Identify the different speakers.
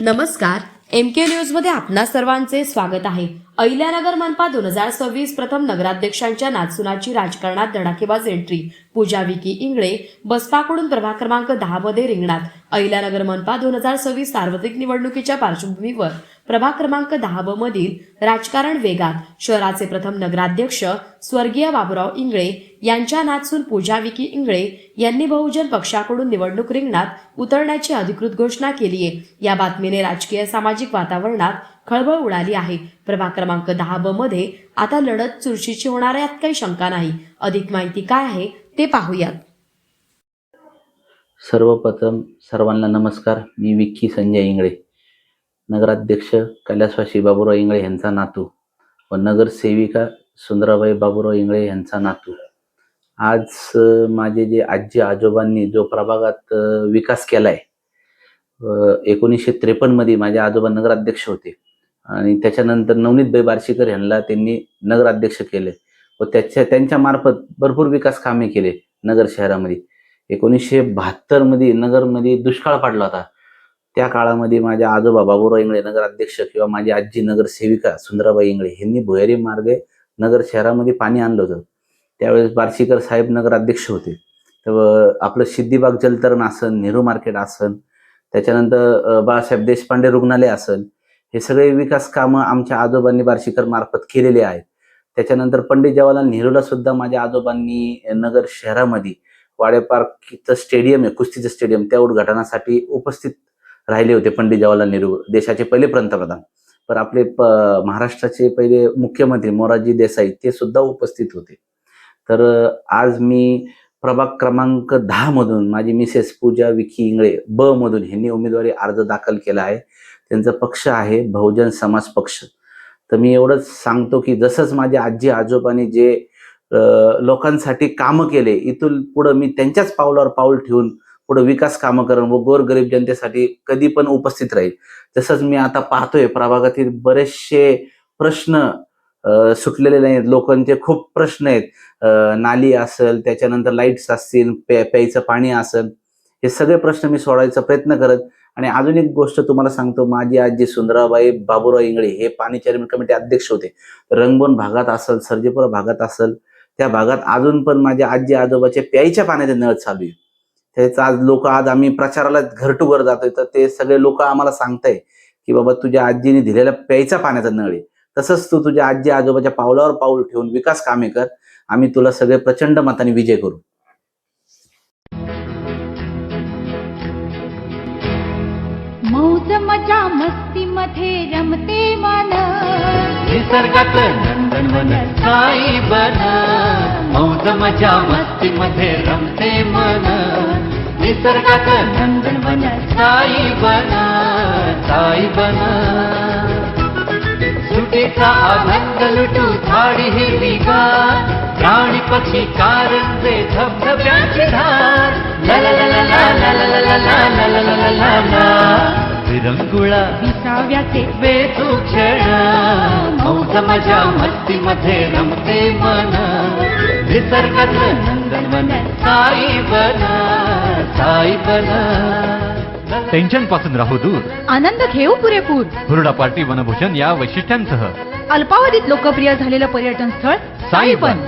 Speaker 1: नमस्कार, MK news मध्ये आपणा सर्वांचे स्वागत आहे. अहिल्यानगर मनपा 2026 प्रथम नगराध्यक्षांच्या नाचुनाची राजकारणात धडाकेबाज एंट्री. पूजा विकी इंगळे बसपाकडून प्रभाग क्रमांक 10 मध्ये रिंगणात. अहिल्यानगर मनपा 2026 सार्वत्रिक निवडणुकीच्या पार्श्वभूमीवर प्रभाग क्रमांक 10 मधील राजकारण वेगात. शहराचे प्रथम नगराध्यक्ष स्वर्गीय बाबुराव इंगळे यांच्या नाचून पूजा विकी इंगळे यांनी बहुजन पक्षाकडून निवडणूक रिंगणात उतरण्याची अधिकृत घोषणा केली आहे. या बातमीने राजकीय सामाजिक वातावरणात खळबळ उडाली आहे. प्रभाग क्रमांक 10 मध्ये आता लढत चुरशीची होणार यात काही शंका नाही. अधिक माहिती काय आहे ते पाहूयात.
Speaker 2: सर्वप्रथम सर्वांना नमस्कार. मी विक्की संजय इंगळे, नगराध्यक्ष कैलासवासी बाबुराव इंगळे यांचा नातू व नगरसेविका सुंदराबाई बाबुराव इंगळे यांचा नातू. आज माझे जे आजी आजोबांनी जो प्रभागात विकास केलाय, 1953 मध्ये माझे आजोबा नगराध्यक्ष होते आणि त्याच्यानंतर नवनीतबाई बार्शीकर यांना त्यांनी नगराध्यक्ष केले व त्यांच्या मार्फत भरपूर विकास कामे केले नगर शहरामध्ये. 1972 मध्ये नगरमध्ये दुष्काळ पडला होता. त्या काळामध्ये माझे आजोबा बाबुराव इंगळे नगराध्यक्ष किंवा माझी आजी नगरसेविका सुंदराबाई इंगळे यांनी भुयारी मार्गे नगर शहरामध्ये पाणी आणलं होतं. त्यावेळेस बार्शीकर साहेब नगराध्यक्ष होते. तर आपलं सिद्धिबाग जलतरण असन, नेहरू मार्केट असन, त्याच्यानंतर बाळासाहेब देशपांडे रुग्णालय असेल, हे सगळे विकास कामं आमच्या आजोबांनी बार्शीकर मार्फत केलेले आहेत. त्याच्यानंतर पंडित जवाहरलाल नेहरूला सुद्धा माझ्या आजोबांनी नगर शहरामध्ये वाडे पार्कचं स्टेडियम आहे, कुस्तीचं स्टेडियम, त्या उद्घाटनासाठी उपस्थित राहिले होते. पंडित जवाहरलाल नेहरू देशाचे पहिले पंतप्रधान, पण आपले महाराष्ट्राचे पहिले मुख्यमंत्री मोरारजी देसाई ते सुद्धा उपस्थित होते. तर आज मी प्रभाग क्रमांक 10 मधून माझी मिसेस पूजा विकी इंगळे ब मधून यांनी उमेदवारी अर्ज दाखल केला आहे. त्यांचा पक्ष आहे बहुजन समाज पक्ष. तर मी एवढंच सांगतो की जसंच माझ्या आजी आजोबांनी जे लोकांसाठी कामं केले, इथून पुढं मी त्यांच्याच पावलावर पाऊल ठेवून पुढे विकास कामं करेन व गोरगरीब जनतेसाठी कधी पण उपस्थित राहील. तसंच मी आता पाहतोय प्रभागातील बरेचसे प्रश्न सुटलेले नाहीत. लोकांचे खूप प्रश्न आहेत. नाली असेल, त्याच्यानंतर लाईट्स असतील, प्यायचं पाणी असेल, हे सगळे प्रश्न मी सोडवायचा प्रयत्न करत. आणि अजून एक गोष्ट तुम्हाला सांगतो, माझी आजी सुंदराबाई बाबुराव इंगळे हे पाणी चेअरमन कमिटी अध्यक्ष होते. रंगबन भागात असेल, सर्जेपुरा भागात असेल, त्या भागात अजून पण माझ्या आजी आजोबाचे प्यायच्या पाण्याचे नळ चालू आहे. त्याच आज लोक, आज आम्ही प्रचाराला घर टू घर जातोय, तर ते सगळे लोक आम्हाला सांगताय की बाबा तुझ्या आजीने दिलेला प्यायचा पाण्याचा नळ आहे, तसंच तू तुझ्या आजी आजोबाच्या पावलावर पाऊल ठेवून विकास कामे कर. आम्ही तुला सगळे प्रचंड मताने विजय करू.
Speaker 3: मौज मजा मस्ती मध्ये रमते मन,
Speaker 4: निसर्गात नंदनवन साई बन. मौज मजा मस्ती मध्ये रमते मन, निसर्गात नंदनवन साई बन, साई बन. सुटीचा आनंद लुटू झाडी हिरवीगार, प्राणी पक्षी कारंजे धबधब्याची धार. ला ला ला ला ला ला ला ला ला ला ला ला ला ला. विरंगुळा
Speaker 3: विसाव्याचे
Speaker 4: वेचू क्षण, मौज मजा मस्ती मध्ये रमते मन, निसर्गात नंदनवन साई बन, साई बन.
Speaker 5: टेन्शन पासून राहू दूर,
Speaker 3: आनंद घेऊ पुरेपूर.
Speaker 5: हुरडा पार्टी वनभूषण या वैशिष्ट्यांसह
Speaker 3: अल्पावधीत लोकप्रिय झालेलं पर्यटन स्थळ साईबन.